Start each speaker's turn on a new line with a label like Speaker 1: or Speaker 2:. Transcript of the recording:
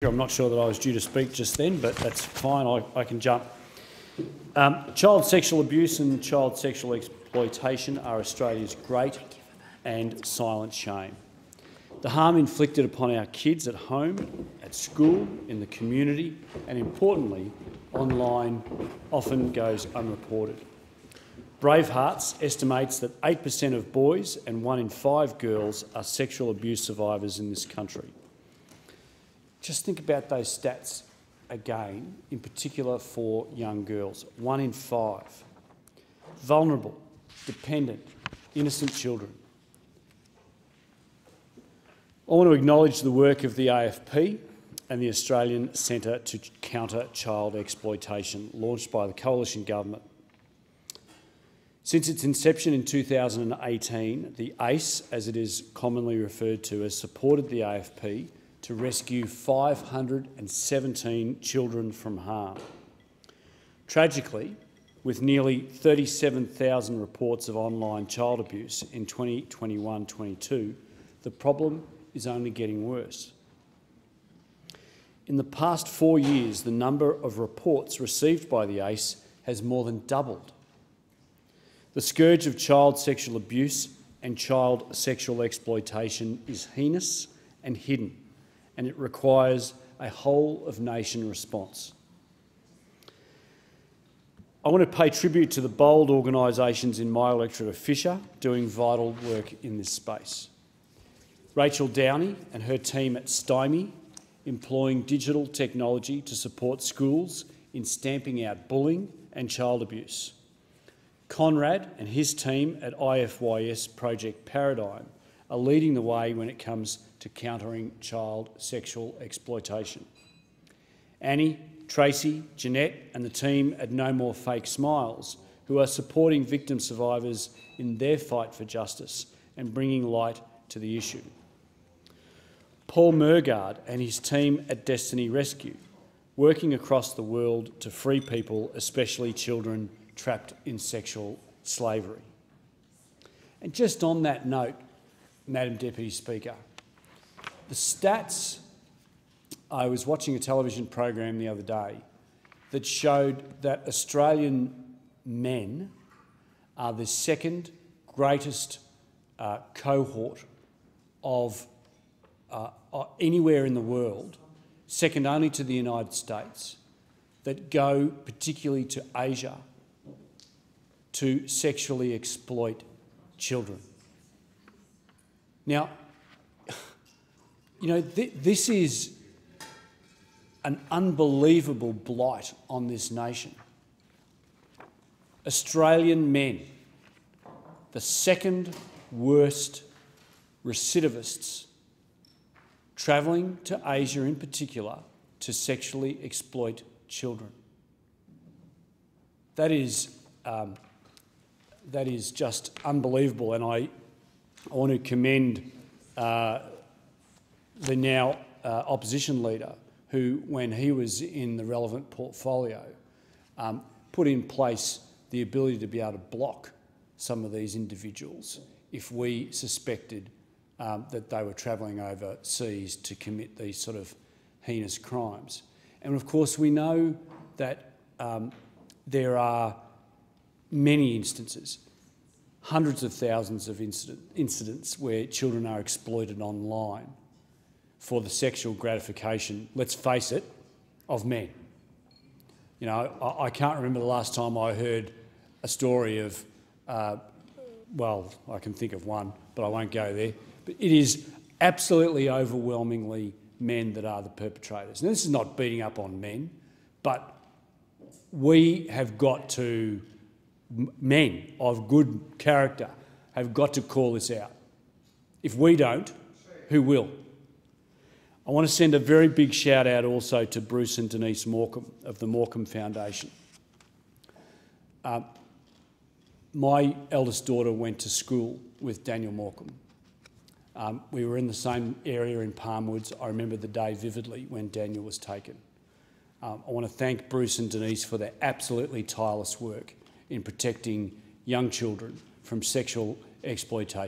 Speaker 1: I'm not sure that I was due to speak just then, but that's fine, I can jump. Child sexual abuse and child sexual exploitation are Australia's great and silent shame. The harm inflicted upon our kids at home, at school, in the community, and importantly, online, often goes unreported. Bravehearts estimates that 8% of boys and 1 in 5 girls are sexual abuse survivors in this country. Just think about those stats again, in particular for young girls. 1 in 5. Vulnerable, dependent, innocent children. I want to acknowledge the work of the AFP and the Australian Centre to Counter Child Exploitation, launched by the Coalition Government. Since its inception in 2018, the ACE, as it is commonly referred to, has supported the AFP to rescue 517 children from harm. Tragically, with nearly 37,000 reports of online child abuse in 2021-22, the problem is only getting worse. In the past 4 years, the number of reports received by the ACE has more than doubled. The scourge of child sexual abuse and child sexual exploitation is heinous and hidden, and it requires a whole-of-nation response. I want to pay tribute to the bold organisations in my electorate of Fisher doing vital work in this space. Rachel Downey and her team at Stymie, employing digital technology to support schools in stamping out bullying and child abuse. Conrad and his team at IFYS Project Paradigm are leading the way when it comes to countering child sexual exploitation. Annie, Tracy, Jeanette and the team at No More Fake Smiles, who are supporting victim survivors in their fight for justice and bringing light to the issue. Paul Murgard and his team at Destiny Rescue, working across the world to free people, especially children trapped in sexual slavery. And just on that note, Madam Deputy Speaker, the stats, I was watching a television program the other day that showed that Australian men are the second greatest cohort of anywhere in the world, second only to the United States, that go particularly to Asia to sexually exploit children. Now, you know, this is an unbelievable blight on this nation. Australian men, the second worst recidivists, travelling to Asia in particular to sexually exploit children. That is just unbelievable, and I want to commend the now opposition leader who, when he was in the relevant portfolio, put in place the ability to be able to block some of these individuals if we suspected that they were travelling overseas to commit these sort of heinous crimes. And of course we know that there are many instances, hundreds of thousands of incidents where children are exploited online for the sexual gratification, let's face it, of men. You know, I can't remember the last time I heard a story of, well, I can think of one, but I won't go there. But it is absolutely overwhelmingly men that are the perpetrators. Now, this is not beating up on men, but we have got to, men of good character, have got to call this out. If we don't, who will? I want to send a very big shout out also to Bruce and Denise Morecambe of the Morecambe Foundation. My eldest daughter went to school with Daniel Morecambe. We were in the same area in Palmwoods. I remember the day vividly when Daniel was taken. I want to thank Bruce and Denise for their absolutely tireless work in protecting young children from sexual exploitation.